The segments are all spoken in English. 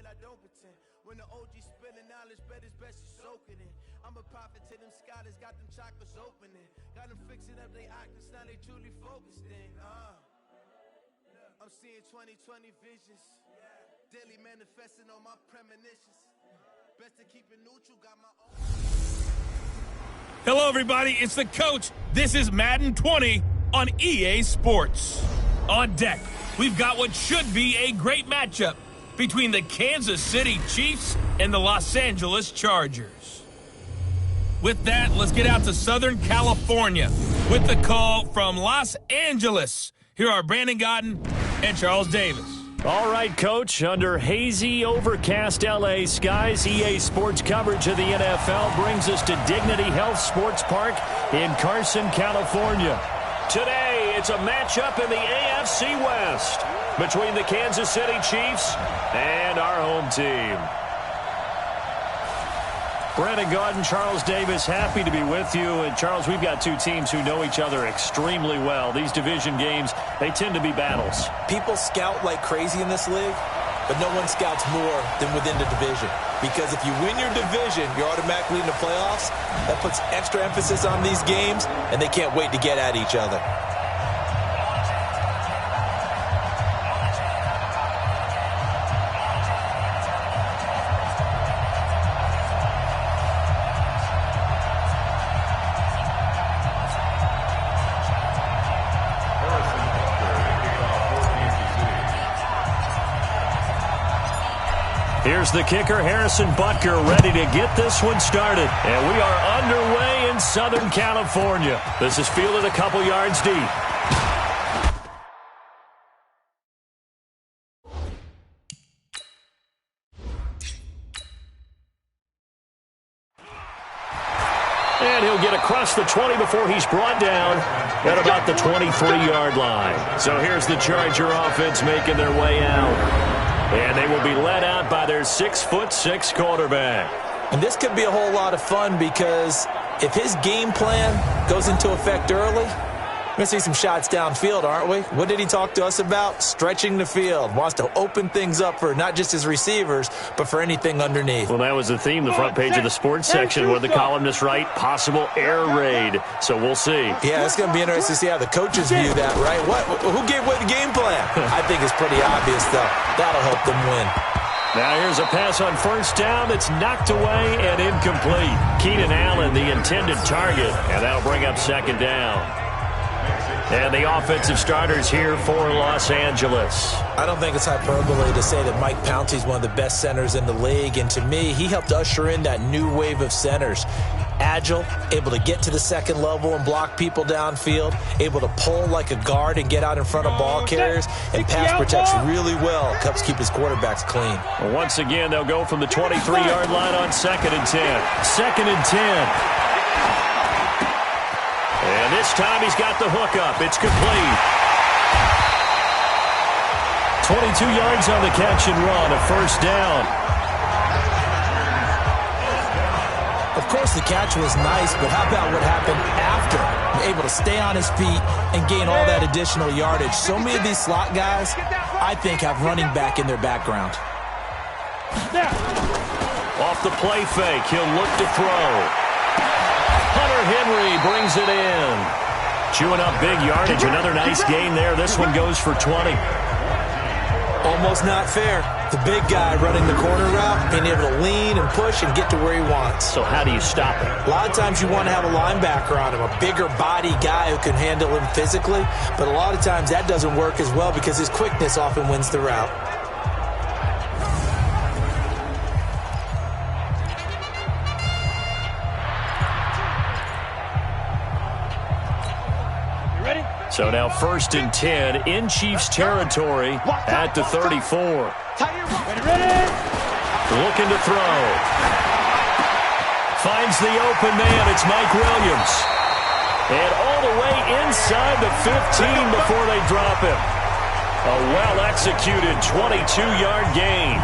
I don't pretend. When the OG spilling knowledge, bet it's best you soak it in. I'm a prophet to them scholars, got them chakras opening. Got them fixing up they octaves, now they truly focused in. I'm seeing 2020 visions. Daily manifesting on my premonitions. Best to keep it neutral, got my own. Hello, everybody. It's the coach. This is Madden 20 on EA Sports. On deck, we've got what should be a great matchup between the Kansas City Chiefs and the Los Angeles Chargers. With that, let's get out to Southern California with the call from Los Angeles. Here are Brandon Gaudin and Charles Davis. All right, Coach. Under hazy, overcast L.A. skies, EA Sports coverage of the NFL brings us to Dignity Health Sports Park in Carson, California. Today, it's a matchup in the AFC West between the Kansas City Chiefs and our home team. Brandon Gaudin, Charles Davis, happy to be with you. And, Charles, we've got two teams who know each other extremely well. These division games, they tend to be battles. People scout like crazy in this league, but no one scouts more than within the division. Because if you win your division, you're automatically in the playoffs. That puts extra emphasis on these games, and they can't wait to get at each other. Here's the kicker, Harrison Butker, ready to get this one started. And we are underway in Southern California. This is fielded a couple yards deep. And he'll get across the 20 before he's brought down at about the 23-yard line. So here's the Charger offense making their way out. And they will be led out by their 6'6" quarterback. And this could be a whole lot of fun because if his game plan goes into effect early, we're going to see some shots downfield, aren't we? What did he talk to us about? Stretching the field. Wants to open things up for not just his receivers, but for anything underneath. Well, that was the theme, the front page of the sports section, where the columnists write possible air raid. So we'll see. Yeah, it's going to be interesting to see how the coaches view that, right? Who gave away the game plan? I think it's pretty obvious, though. That'll help them win. Now here's a pass on first down that's knocked away and incomplete. Keenan Allen, the intended target, and that'll bring up second down. And the offensive starters here for Los Angeles. I don't think it's hyperbole to say that Mike Pouncey is one of the best centers in the league. And to me, he helped usher in that new wave of centers. Agile, able to get to the second level and block people downfield, able to pull like a guard and get out in front of ball carriers, and pass protects really well. Helps keep his quarterbacks clean. Well, once again, they'll go from the 23-yard line on 2nd and 10. 2nd and 10. And this time he's got the hook up. It's complete. 22 yards on the catch and run, a first down. Of course, the catch was nice, but how about what happened after? Able to stay on his feet and gain all that additional yardage. So many of these slot guys, I think, have running back in their background. Off the play fake, he'll look to throw. Hunter Henry brings it in. Chewing up big yardage. Another nice gain there. This one goes for 20. Almost not fair. The big guy running the corner route, being able to lean and push and get to where he wants. So how do you stop it? A lot of times you want to have a linebacker on him, a bigger body guy who can handle him physically. But a lot of times that doesn't work as well because his quickness often wins the route. So now 1st and 10 in Chiefs territory at the 34. Looking to throw. Finds the open man. It's Mike Williams. And all the way inside the 15 before they drop him. A well-executed 22-yard gain.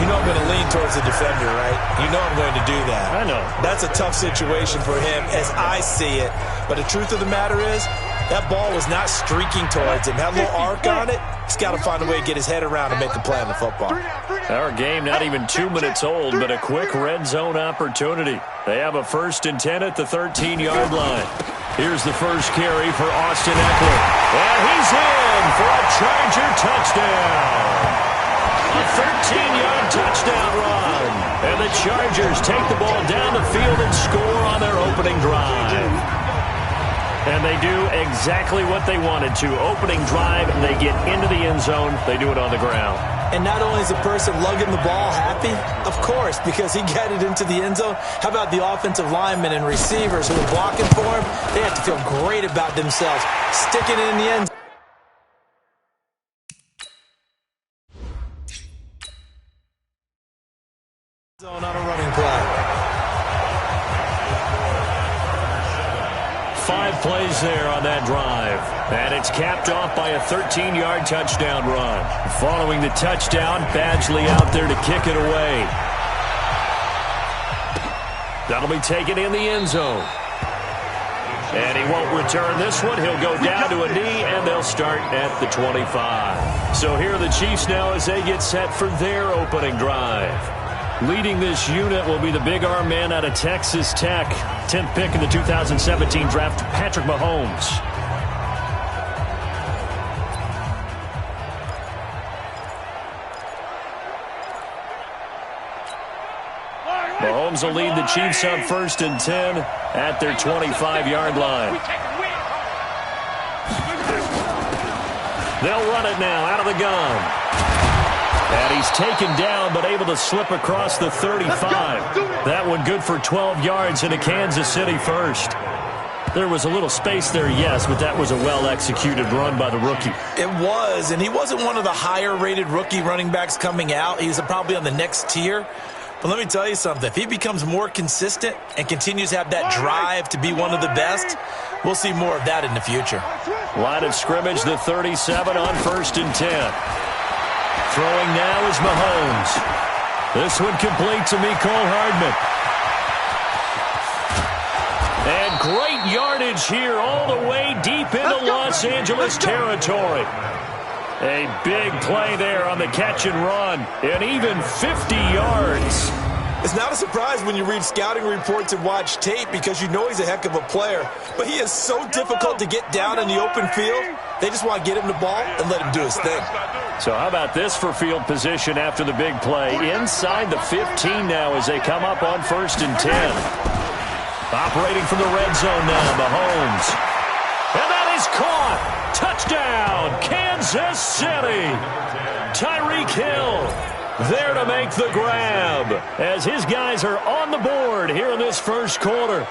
You know I'm going to lean towards the defender, right? You know I'm going to do that. I know. That's a tough situation for him as I see it. But the truth of the matter is, That ball was not streaking towards him. Had a little arc on it. He's got to find a way to get his head around and make a play on the football. Our game not even 2 minutes old, but a quick red zone opportunity. They have a 1st and 10 at the 13-yard line. Here's the first carry for Austin Ekeler. And he's in for a Charger touchdown. A 13-yard touchdown run. And the Chargers take the ball down the field and score on their opening drive. And they do exactly what they wanted to. Opening drive, they get into the end zone. They do it on the ground. And not only is the person lugging the ball happy, of course, because he got it into the end zone. How about the offensive linemen and receivers who are blocking for him? They have to feel great about themselves, sticking it in the end zone. On a running play. 5 plays there on that drive. And it's capped off by a 13-yard touchdown run. Following the touchdown, Badgley out there to kick it away. That'll be taken in the end zone. And he won't return this one. He'll go down to a knee, and they'll start at the 25. So here are the Chiefs now as they get set for their opening drive. Leading this unit will be the big arm man out of Texas Tech. 10th pick in the 2017 draft, Patrick Mahomes. Mahomes will lead the Chiefs on 1st and 10 at their 25-yard line. They'll run it now out of the gun. And he's taken down, but able to slip across the 35. That one good for 12 yards into Kansas City first. There was a little space there, yes, but that was a well-executed run by the rookie. It was, and he wasn't one of the higher-rated rookie running backs coming out. He's probably on the next tier. But let me tell you something. If he becomes more consistent and continues to have that drive to be one of the best, we'll see more of that in the future. Line of scrimmage, the 37 on 1st and 10. Throwing now is Mahomes. This one complete to Mecole Hardman. And great yardage here all the way deep into Los Angeles territory. A big play there on the catch and run. And even 50 yards. It's not a surprise when you read scouting reports and watch tape because you know he's a heck of a player. But he is so difficult to get down in the open field. They just want to get him the ball and let him do his thing. So how about this for field position after the big play? Inside the 15 now as they come up on 1st and 10. Operating from the red zone now, Mahomes. And that is caught. Touchdown, Kansas City. Tyreek Hill there to make the grab as his guys are on the board here in this first quarter.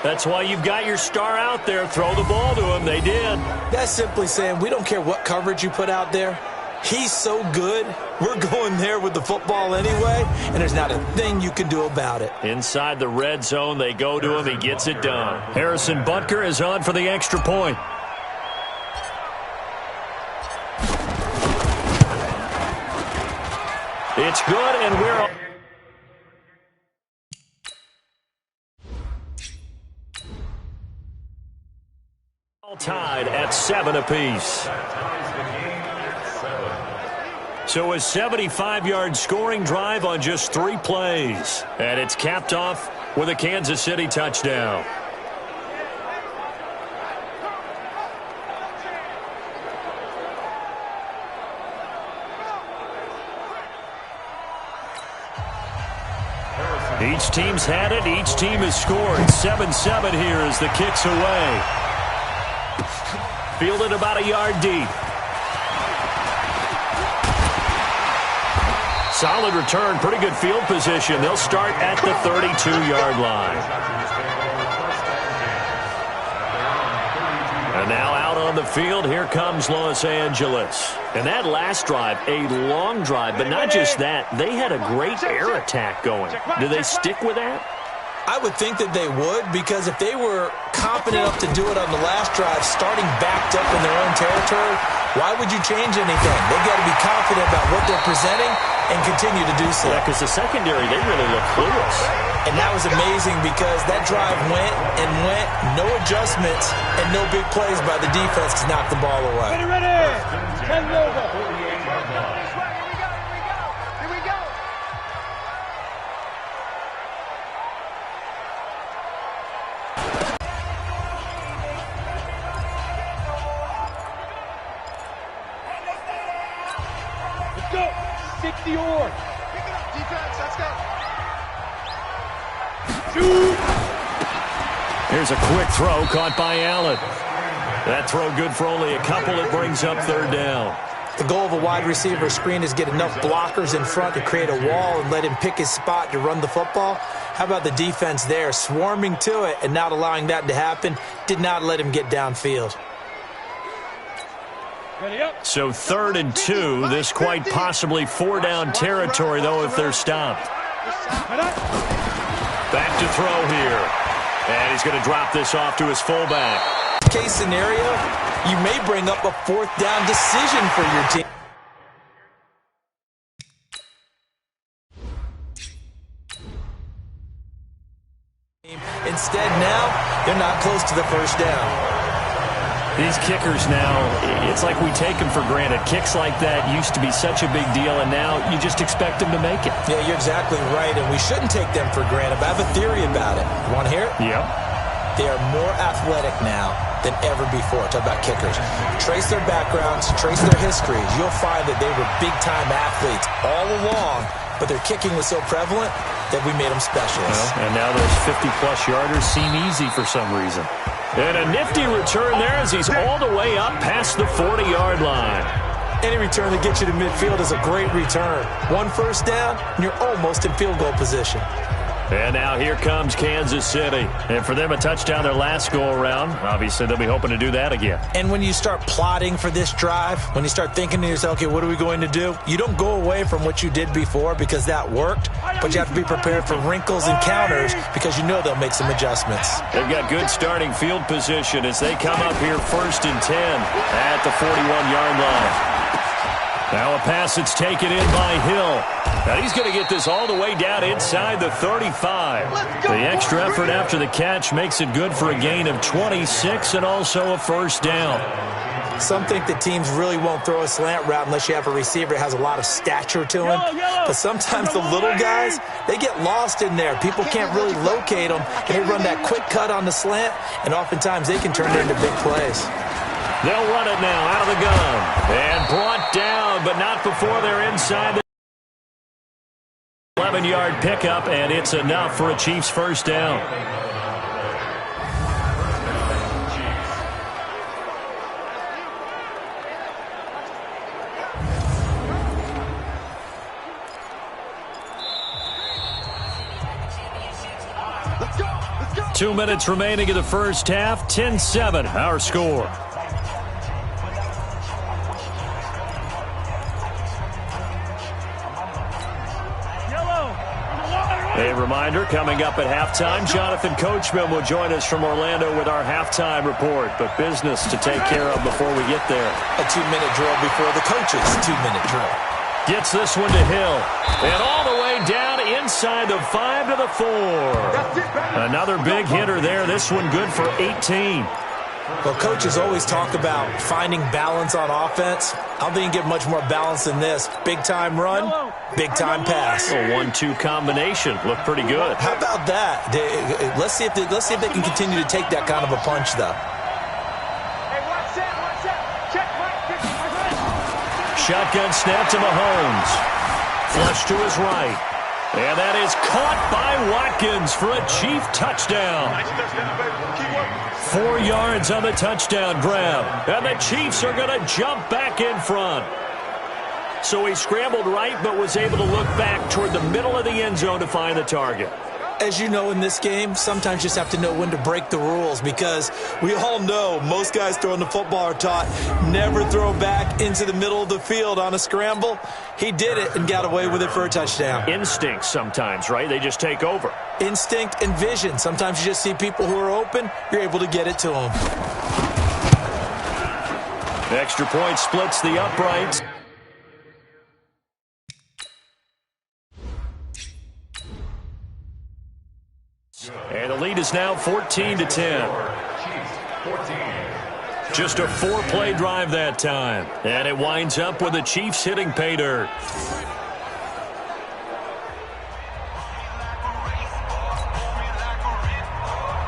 That's why you've got your star out there. Throw the ball to him. They did. That's simply saying we don't care what coverage you put out there. He's so good, we're going there with the football anyway, and there's not a thing you can do about it. Inside the red zone, they go to him. He gets it done. Harrison Butker is on for the extra point. It's good, and we're all tied at 7 apiece. So a 75-yard scoring drive on just 3 plays. And it's capped off with a Kansas City touchdown. Each team's had it. Each team has scored. 7-7 here as the kick's away. Fielded about a yard deep. Solid return, pretty good field position. They'll start at the 32-yard line. And now out on the field, here comes Los Angeles. And that last drive, a long drive, but not just that. They had a great air attack going. Do they stick with that? I would think that they would, because if they were confident enough to do it on the last drive, starting backed up in their own territory, why would you change anything? They've got to be confident about what they're presenting and continue to do so. Yeah, because the secondary, they really look clueless. And that was amazing because that drive went and went, no adjustments, and no big plays by the defense to knock the ball away. Ready! Send over. Here we go. Let's go. 60 or. Pick it up, defense. Let's go. Shoot. Here's a quick throw caught by Allen. That throw good for only a couple. It brings up third down. The goal of a wide receiver screen is get enough blockers in front to create a wall and let him pick his spot to run the football. How about the defense there, swarming to it and not allowing that to happen? Did not let him get downfield. So 3rd and 2. This quite possibly 4-down territory, though, if they're stopped. Back to throw here. And he's going to drop this off to his fullback. Case scenario, you may bring up a 4th down decision for your team. Instead, now, they're not close to the first down. These kickers now, it's like we take them for granted. Kicks like that used to be such a big deal, and now you just expect them to make it. Yeah, you're exactly right, and we shouldn't take them for granted. But I have a theory about it. You want to hear it? Yep. They are more athletic now than ever before. Talk about kickers. Trace their backgrounds, trace their histories. You'll find that they were big-time athletes all along, but their kicking was so prevalent that we made them specialists. Well, and now those 50-plus yarders seem easy for some reason. And a nifty return there as he's all the way up past the 40-yard line. Any return that gets you to midfield is a great return. 1 first down, and you're almost in field goal position. And now here comes Kansas City. And for them, a touchdown their last go-around. Obviously, they'll be hoping to do that again. And when you start plotting for this drive, when you start thinking to yourself, okay, what are we going to do? You don't go away from what you did before because that worked, but you have to be prepared for wrinkles and counters because you know they'll make some adjustments. They've got good starting field position as they come up here 1st and 10 at the 41-yard line. Now a pass that's taken in by Hill. And he's going to get this all the way down inside the 35. The extra effort after the catch makes it good for a gain of 26 and also a first down. Some think that teams really won't throw a slant route unless you have a receiver that has a lot of stature to him. But sometimes the little guys, they get lost in there. People can't really locate them. They run that quick cut on the slant, and oftentimes they can turn it into big plays. They'll run it now out of the gun. And brought down, but not before they're inside the 11-yard pickup, and it's enough for a Chiefs first down. Let's go. 2 minutes remaining in the first half. 10-7, our score. A reminder, coming up at halftime, Jonathan Coachman will join us from Orlando with our halftime report. But business to take care of before we get there. A 2-minute drill before the coach's 2-minute drill. Gets this one to Hill. And all the way down inside the 5 to the 4. Another big hitter there. This one good for 18. Well, coaches always talk about finding balance on offense. I don't think you can get much more balance than this. Big-time run, big-time pass. A 1-2 combination. Looked pretty good. How about that? Let's see if they can continue to take that kind of a punch, though. Shotgun snap to Mahomes. Flush to his right. And that is caught by Watkins for a Chief touchdown. 4 yards on the touchdown grab. And the Chiefs are going to jump back in front. So he scrambled right but was able to look back toward the middle of the end zone to find the target. As you know, in this game, sometimes you just have to know when to break the rules because we all know most guys throwing the football are taught never throw back into the middle of the field on a scramble. He did it and got away with it for a touchdown. Instinct sometimes, right? They just take over. Instinct and vision. Sometimes you just see people who are open, you're able to get it to them. Extra point splits the uprights. Chiefs. And the lead is now 14-10. Just a 4-play drive that time. And it winds up with the Chiefs hitting pay dirt.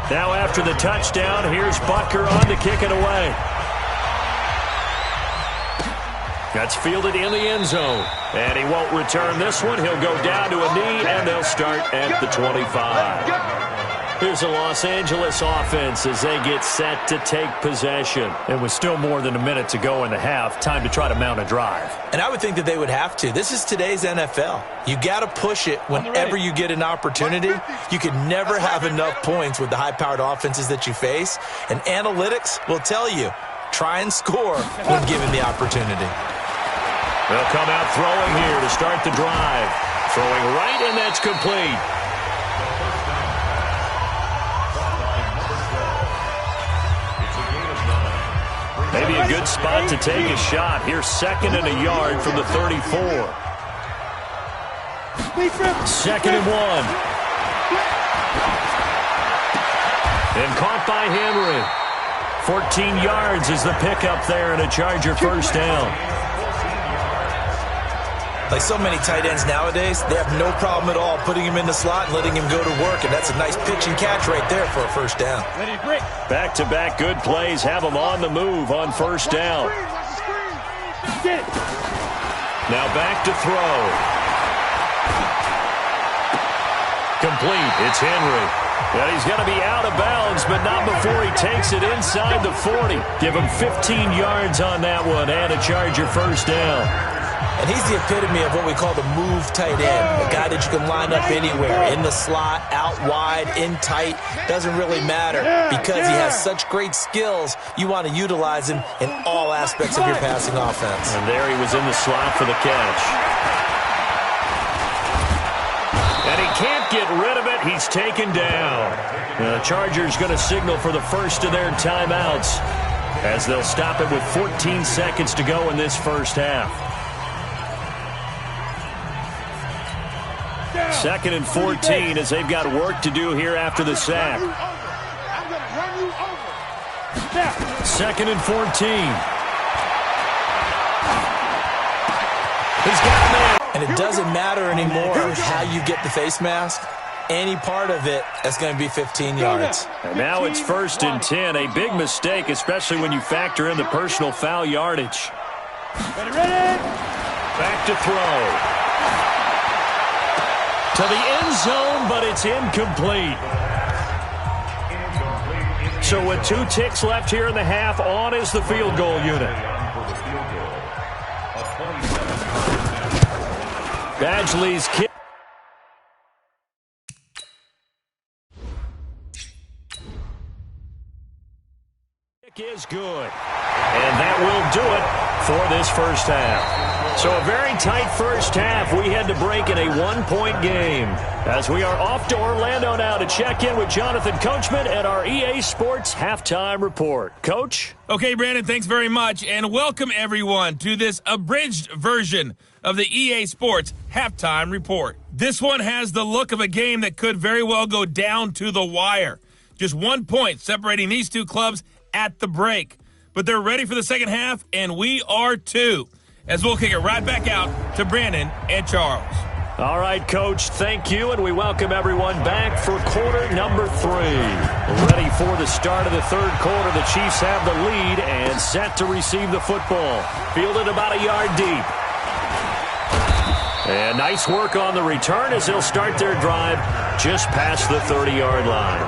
Now after the touchdown, here's Butker on to kick it away. That's fielded in the end zone. And he won't return this one. He'll go down to a knee, and they'll start at the 25. Here's the Los Angeles offense as they get set to take possession. And with still more than a minute to go in the half, time to try to mount a drive. And I would think that they would have to. This is today's NFL. You got to push it whenever you get an opportunity. You can never have enough points with the high-powered offenses that you face. And analytics will tell you, try and score when given the opportunity. They'll come out throwing here to start the drive. Throwing right, and that's complete. Maybe a good spot to take a shot. Here's 2nd and a yard from the 34. 2nd and 1. And caught by Henry. 14 yards is the pickup there and a Charger first down. Like so many tight ends nowadays, they have no problem at all putting him in the slot and letting him go to work, and that's a nice pitch and catch right there for a first down. Back-to-back good plays have him on the move on first down. Now back to throw. Complete. It's Henry. And he's going to be out of bounds, but not before he takes it inside the 40. Give him 15 yards on that one and a Charger first down. And he's the epitome of what we call the move tight end, a guy that you can line up anywhere, in the slot, out wide, in tight, doesn't really matter. Because he has such great skills, you want to utilize him in all aspects of your passing offense. And there he was in the slot for the catch. And he can't get rid of it. He's taken down. The Chargers going to signal for the first of their timeouts as they'll stop it with 14 seconds to go in this first half. 2nd and 14 as they've got work to do here after the sack. 2nd and 14. He's got him in. And it doesn't matter anymore how you get the face mask. Any part of it, that's going to be 15 yards. And now it's 1st and 10. A big mistake, especially when you factor in the personal foul yardage. Back to throw. To the end zone, but it's incomplete. So with 2 ticks left here in the half, on is the field goal unit. Badgley's kick. Is good. And that will do it for this first half. So a very tight first half. We had to break in a 1-point game as we are off to Orlando now to check in with Jonathan Coachman at our EA Sports Halftime Report. Coach? Okay, Brandon, thanks very much. And welcome, everyone, to this abridged version of the EA Sports Halftime Report. This one has the look of a game that could very well go down to the wire. Just 1 point separating these two clubs at the break. But they're ready for the second half, and we are too, as we'll kick it right back out to Brandon and Charles. All right, Coach, thank you, and we welcome everyone back for quarter number 3. Ready for the start of the third quarter. The Chiefs have the lead and set to receive the football. Fielded about a yard deep. And nice work on the return as they'll start their drive just past the 30-yard line.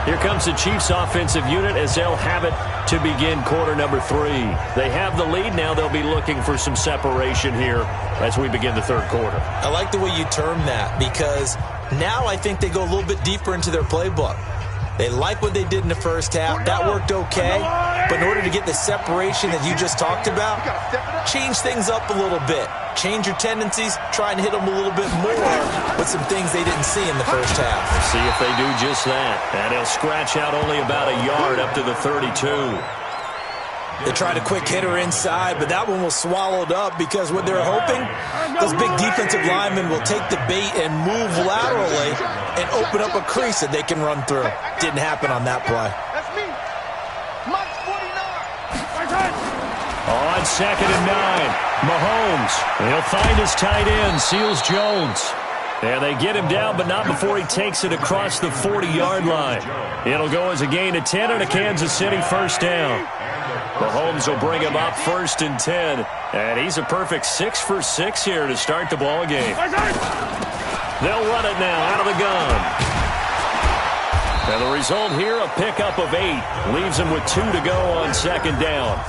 Here comes the Chiefs offensive unit as they'll have it to begin quarter number 3. They have the lead. Now they'll be looking for some separation here as we begin the third quarter. I like the way you term that because now I think they go a little bit deeper into their playbook. They like what they did in the first half. That worked okay. But in order to get the separation that you just talked about, change things up a little bit. Change your tendencies. Try and hit them a little bit more with some things they didn't see in the first half. See if they do just that. And he'll scratch out only about a yard up to the 32. They tried a quick hitter inside, but that one was swallowed up because what they're hoping, those big defensive linemen will take the bait and move laterally and open up a crease that they can run through. Didn't happen on that play. That's me. Mike 49. On 2nd and 9, Mahomes. He'll find his tight end, Seals Jones. And they get him down, but not before he takes it across the 40-yard line. It'll go as a gain of 10 and a Kansas City first down. Mahomes will bring him up 1st and 10. And he's a perfect 6 for 6 here to start the ball game. They'll run it now out of the gun. And the result here, a pickup of 8. Leaves him with 2 to go on 2nd down.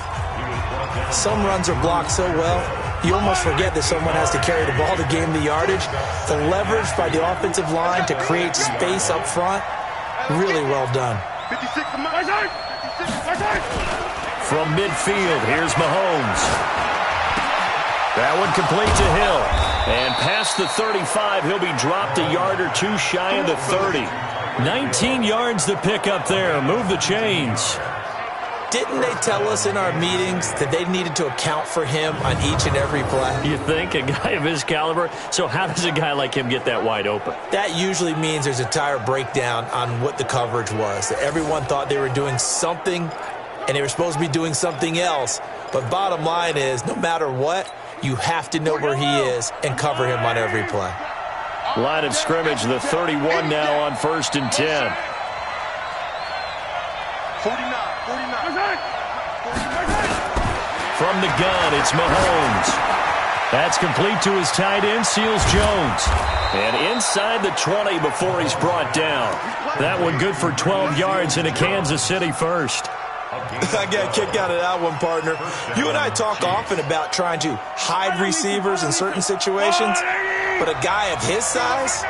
Some runs are blocked so well, you almost forget that someone has to carry the ball to gain the yardage. The leverage by the offensive line to create space up front, really well done. 56 From midfield, here's Mahomes. That one complete to Hill. And past the 35, he'll be dropped a yard or 2 shy of the 30. 19 yards to pick up there. Move the chains. Didn't they tell us in our meetings that they needed to account for him on each and every play? You think? A guy of his caliber? So how does a guy like him get that wide open? That usually means there's a entire breakdown on what the coverage was. That everyone thought they were doing something, and they were supposed to be doing something else. But bottom line is, no matter what, you have to know where he is and cover him on every play. Line of scrimmage, the 31 now on 1st and 10. 49. From the gun, it's Mahomes. That's complete to his tight end, Seals Jones. And inside the 20 before he's brought down. That one good for 12 yards in a Kansas City first. I got a kick out of that one, partner. You and I talk often about trying to hide receivers in certain situations, but a guy of his size,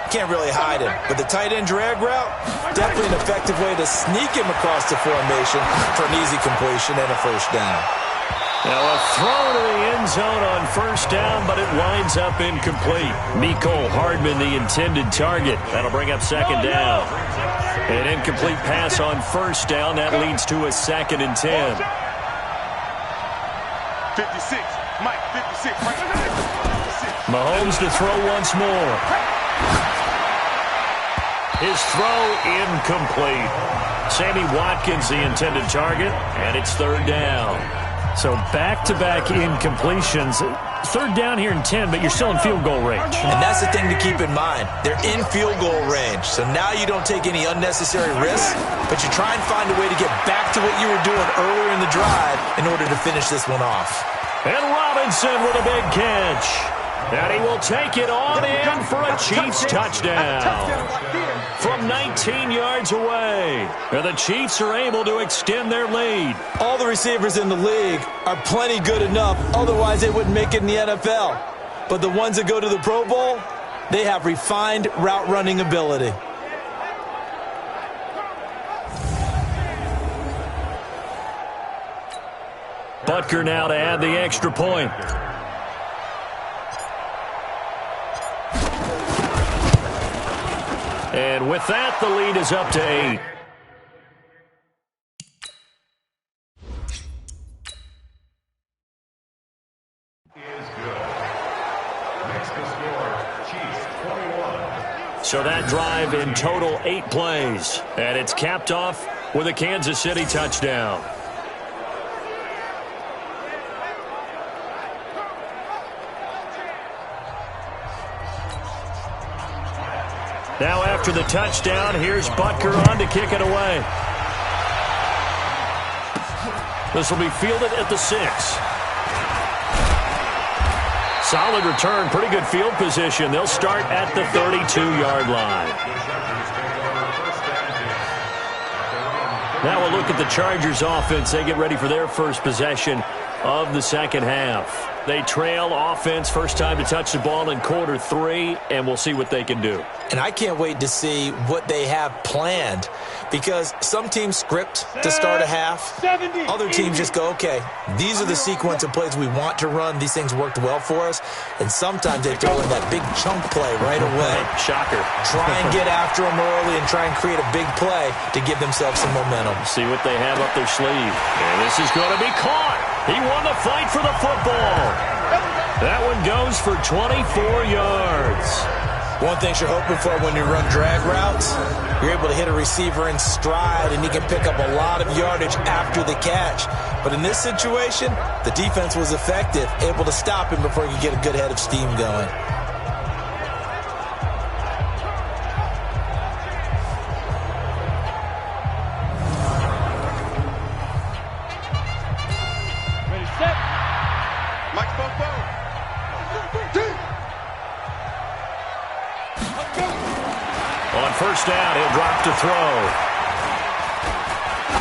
can't really hide him. But the tight end drag route, definitely an effective way to sneak him across the formation for an easy completion and a first down. Now a throw to the end zone on first down, but it winds up incomplete. Mecole Hardman, the intended target. That'll bring up 2nd down. An incomplete pass on first down. That leads to a 2nd and 10. 56. Mike, 56. Mahomes to throw once more. His throw incomplete. Sammy Watkins, the intended target, and it's 3rd down. So back-to-back incompletions. 3rd down here in 10, but you're still in field goal range. And that's the thing to keep in mind. They're in field goal range. So now you don't take any unnecessary risks, but you try and find a way to get back to what you were doing earlier in the drive in order to finish this one off. And Robinson with a big catch. And he will take it on in for a Chiefs touchdown. From 19 yards away. And the Chiefs are able to extend their lead. All the receivers in the league are plenty good enough. Otherwise, they wouldn't make it in the NFL. But the ones that go to the Pro Bowl, they have refined route running ability. Butker now to add the extra point. And with that, the lead is up to 8. So that drive in total 8 plays. And it's capped off with a Kansas City touchdown. Now after the touchdown, here's Butker on to kick it away. This will be fielded at the 6. Solid return, pretty good field position. They'll start at the 32-yard line. Now we'll look at the Chargers offense. They get ready for their first possession of the second half. They trail offense, first time to touch the ball in quarter 3, and we'll see what they can do. And I can't wait to see what they have planned, because some teams script to start a half. Other teams just go, okay, these are the sequence of plays we want to run. These things worked well for us. And sometimes they throw in that big chunk play right away. Shocker. Try and get after them early and try and create a big play to give themselves some momentum. See what they have up their sleeve. And this is going to be caught. He won the fight for the football. That one goes for 24 yards. One thing you're hoping for when you run drag routes, you're able to hit a receiver in stride, and he can pick up a lot of yardage after the catch. But in this situation, the defense was effective, able to stop him before he could get a good head of steam going. On first down, he'll drop to throw.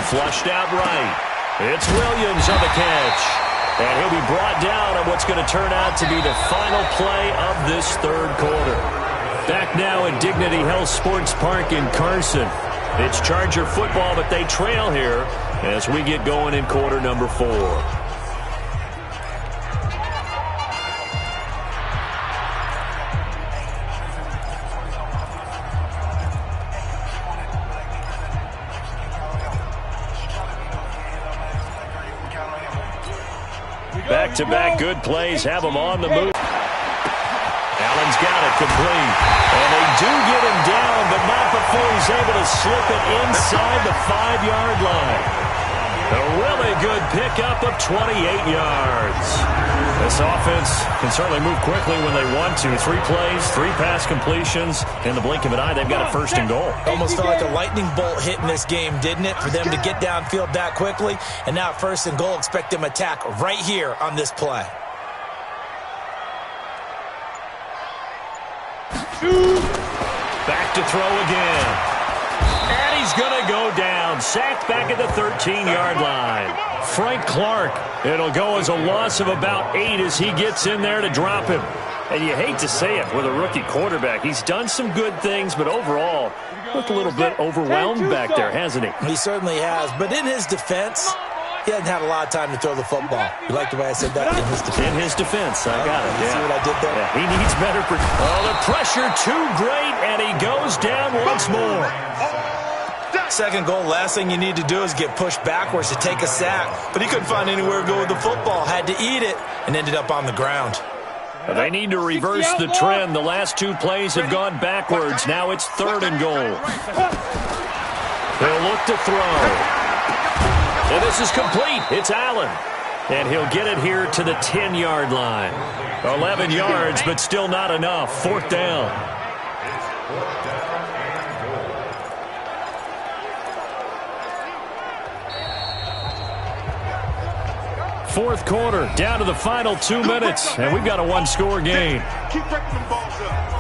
Flushed out right. It's Williams on the catch. And he'll be brought down on what's going to turn out to be the final play of this third quarter. Back now at Dignity Health Sports Park in Carson. It's Charger football, but they trail here as we get going in quarter number 4. Back-to-back good plays have him on the move. Allen's got it complete. And they do get him down, but not before he's able to slip it inside the 5-yard line. A really good pickup of 28 yards. This offense can certainly move quickly when they want to. 3 plays, 3 pass completions. In the blink of an eye, they've got a first and goal. Almost felt like a lightning bolt hit in this game, didn't it? For them to get downfield that quickly. And now first and goal, expect them to attack right here on this play. Back to throw again. And he's going to go down. Sacked back at the 13-yard line. Frank Clark. It'll go as a loss of about 8 as he gets in there to drop him. And you hate to say it with a rookie quarterback. He's done some good things, but overall, looked a little bit overwhelmed back there, hasn't he? He certainly has. But in his defense, he hasn't had a lot of time to throw the football. You like the way I said that? In his defense. In his defense. I got it. You see what I did there? Yeah, he needs better. The pressure too great, and he goes down once more. Second goal, last thing you need to do is get pushed backwards to take a sack. But he couldn't find anywhere to go with the football. Had to eat it and ended up on the ground. They need to reverse the trend. The last 2 plays have gone backwards. Now it's 3rd and goal. He'll look to throw. And this is complete. It's Allen. And he'll get it here to the 10-yard line. 11 yards, but still not enough. 4th down. Fourth quarter, down to the final 2 minutes, and we've got a 1-score game. Keep breaking them balls up.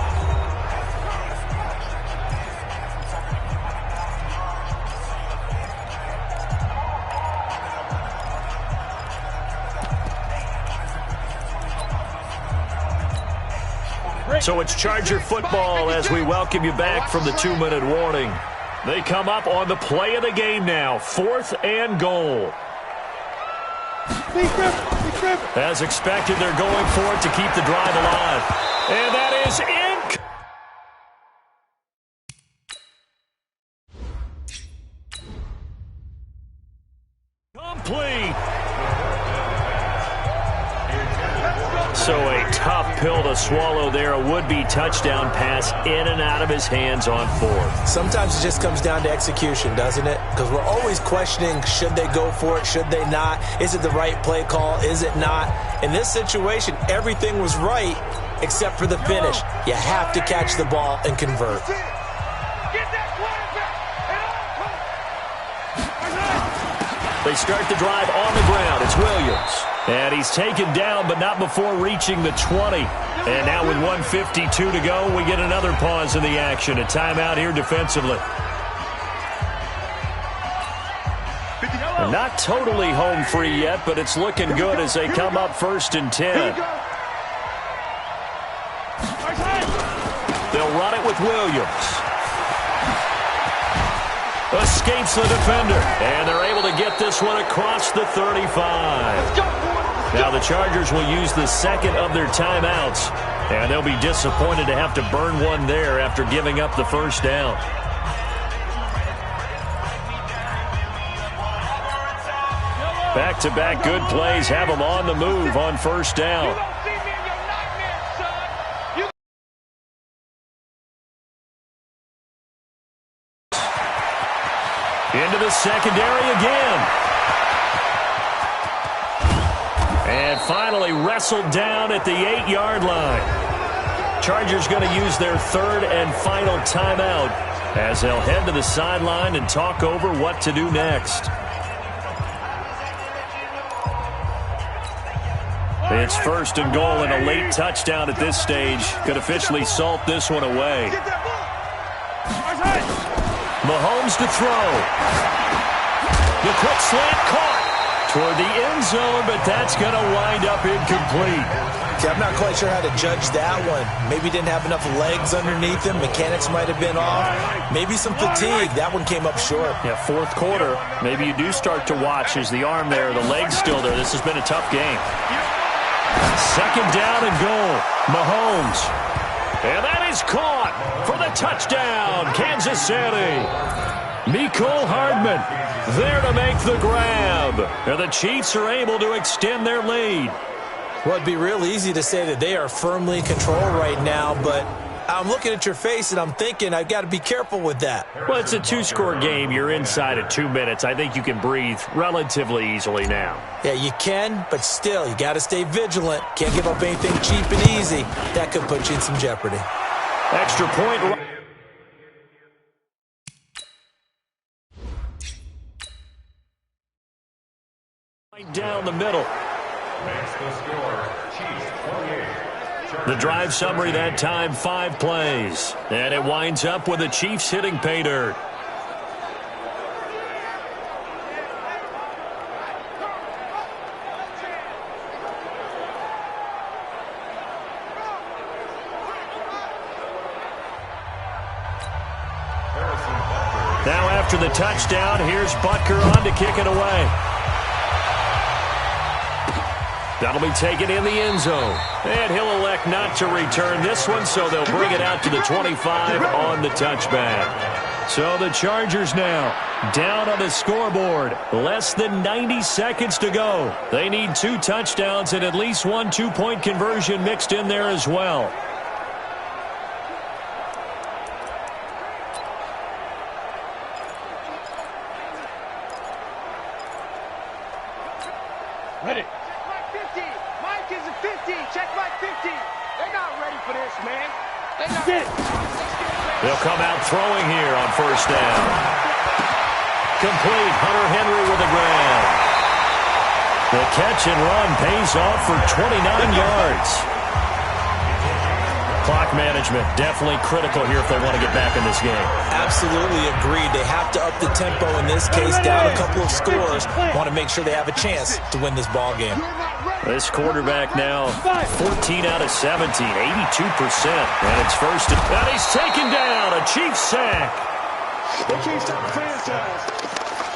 So it's Charger football as we welcome you back from the 2-minute warning. They come up on the play of the game now, 4th and goal. As expected, they're going for it to keep the drive alive. And that is complete. So a tough pill to swallow there. A would-be touchdown pass in and out of his hands on 4th. Sometimes it just comes down to execution, doesn't it? Because we're always questioning, should they go for it, should they not? Is it the right play call, is it not? In this situation, everything was right except for the finish. You have to catch the ball and convert. They start the drive on the ground. It's Williams. And he's taken down, but not before reaching the 20. And now with 1:52 to go, we get another pause in the action. A timeout here defensively. Not totally home free yet, but it's looking good as they come up 1st and 10. They'll run it with Williams. Escapes the defender, and they're able to get this one across the 35. Now the Chargers will use the second of their timeouts, and they'll be disappointed to have to burn one there after giving up the first down. Back-to-back good plays have them on the move on first down. Into the secondary again. And finally wrestled down at the 8-yard line. Chargers going to use their third and final timeout as they'll head to the sideline and talk over what to do next. It's 1st and goal, and a late touchdown at this stage could officially salt this one away. Mahomes to throw. The quick slant caught toward the end zone, but that's going to wind up incomplete. See, I'm not quite sure how to judge that one. Maybe didn't have enough legs underneath him. Mechanics might have been off. Maybe some fatigue. That one came up short. Yeah, 4th quarter. Maybe you do start to watch as the arm there, the leg's still there. This has been a tough game. 2nd down and goal. Mahomes. And that is caught for the touchdown, Kansas City. Mecole Hardman there to make the grab. And the Chiefs are able to extend their lead. Well, it'd be real easy to say that they are firmly in control right now, but I'm looking at your face and I'm thinking I've got to be careful with that. Well, it's a 2-score game. You're inside of 2 minutes. I think you can breathe relatively easily now. Yeah, you can, but still, you got to stay vigilant. Can't give up anything cheap and easy. That could put you in some jeopardy. Extra point. Right down the middle. The drive summary that time, 5 plays. And it winds up with the Chiefs hitting pay dirt. Now after the touchdown, here's Butker on to kick it away. That'll be taken in the end zone. And he'll elect not to return this one, so they'll bring it out to the 25 on the touchback. So the Chargers now down on the scoreboard. Less than 90 seconds to go. They need 2 touchdowns and at least 1 2-point conversion mixed in there as well. Ready. Mike is a 50. Check my 50. They're not ready for this, man. They're not ready. They'll come out throwing here on first down. Complete. Hunter Henry with a grab. The catch and run pays off for 29 yards. Clock management definitely critical here if they want to get back in this game. Absolutely agreed. They have to up the tempo in this case, down a couple of scores. Want to make sure they have a chance to win this ball game. This quarterback now 14 out of 17, 82%. And it's first and he's taken down. A Chiefs sack. The Chiefs have the franchise.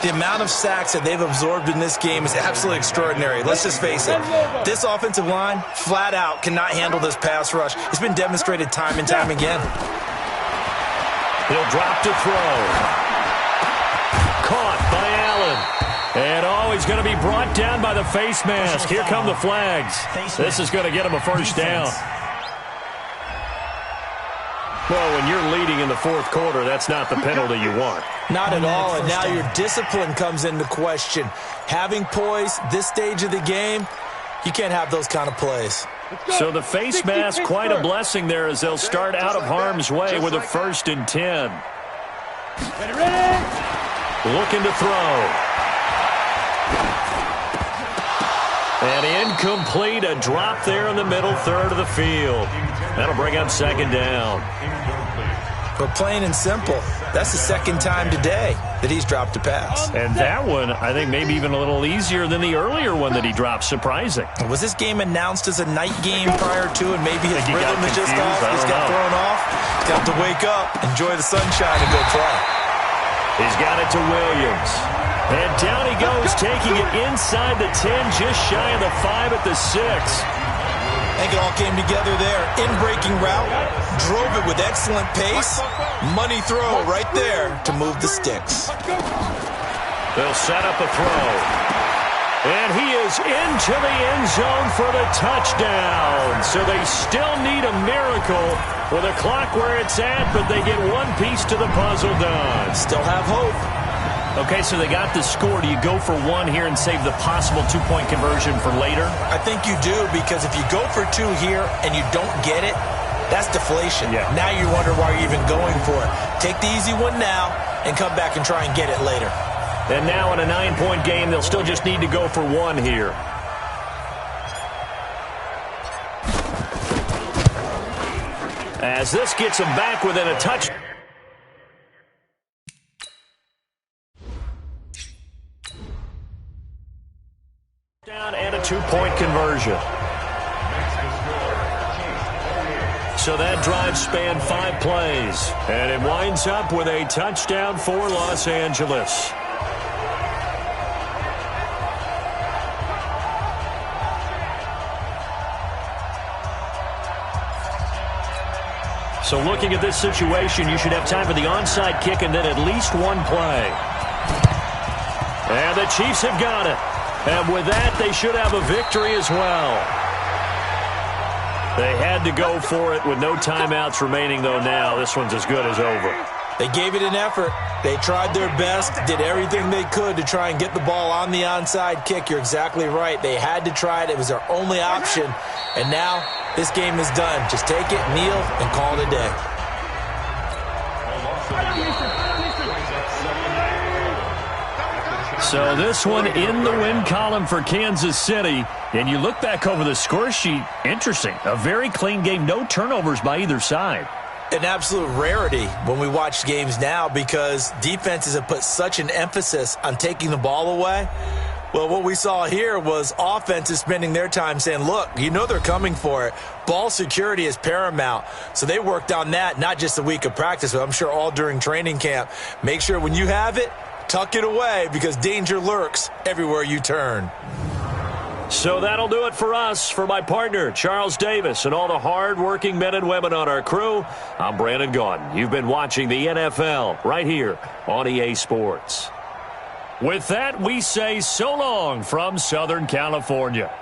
The amount of sacks that they've absorbed in this game is absolutely extraordinary. Let's just face it. This offensive line, flat out, cannot handle this pass rush. It's been demonstrated time and time again. He'll drop to throw. Caught by Allen. And he's going to be brought down by the face mask. Here come the flags. This is going to get him a first down. Well, when you're leading in the 4th quarter, that's not the penalty you want. Not at all, and now your discipline comes into question. Having poise this stage of the game, you can't have those kind of plays. So the face mask, quite a blessing there as they'll start out of harm's way with a 1st and 10. Looking to throw. And incomplete, a drop there in the middle third of the field. That'll bring up 2nd down. But plain and simple, That's the second time today that he's dropped a pass. And that one, I think, maybe even a little easier than the earlier one that he dropped. Surprising. Was this game announced as a night game prior to, and maybe his rhythm is just confused. off? He's got thrown off. He's got to wake up, enjoy the sunshine, and go play. He's got it to Williams. And down he goes, taking it inside the 10, just shy of the 5 at the 6. I think it all came together there. In-breaking route, drove it with excellent pace. Money throw right there to move the sticks. They'll set up a throw. And he is into the end zone for the touchdown. So they still need a miracle with a clock where it's at, but they get one piece to the puzzle done. Still have hope. Okay, so they got the score. Do you go for one here and save the possible two-point conversion for later? I think you do, because if you go for 2 here and you don't get it, that's deflation. Yeah. Now you wonder why you're even going for it. Take the easy one now and come back and try and get it later. And now in a 9-point game, they'll still just need to go for 1 here. As this gets them back within a touch. And a 2-point conversion. So that drive spanned 5 plays. And it winds up with a touchdown for Los Angeles. So looking at this situation, you should have time for the onside kick and then at least 1 play. And the Chiefs have got it. And with that, they should have a victory as well. They had to go for it with no timeouts remaining, though now this one's as good as over. They gave it an effort. They tried their best, did everything they could to try and get the ball on the onside kick. You're exactly right. They had to try it. It was their only option. And now this game is done. Just take it, kneel, and call it a day. So this one in the win column for Kansas City. And you look back over the score sheet, interesting. A very clean game, no turnovers by either side. An absolute rarity when we watch games now, because defenses have put such an emphasis on taking the ball away. Well, what we saw here was offenses spending their time saying, look, you know they're coming for it. Ball security is paramount. So they worked on that, not just a week of practice, but I'm sure all during training camp. Make sure when you have it, tuck it away, because danger lurks everywhere you turn. So that'll do it for us. For my partner, Charles Davis, and all the hard-working men and women on our crew, I'm Brandon Gaudin. You've been watching the NFL right here on EA Sports. With that, we say so long from Southern California.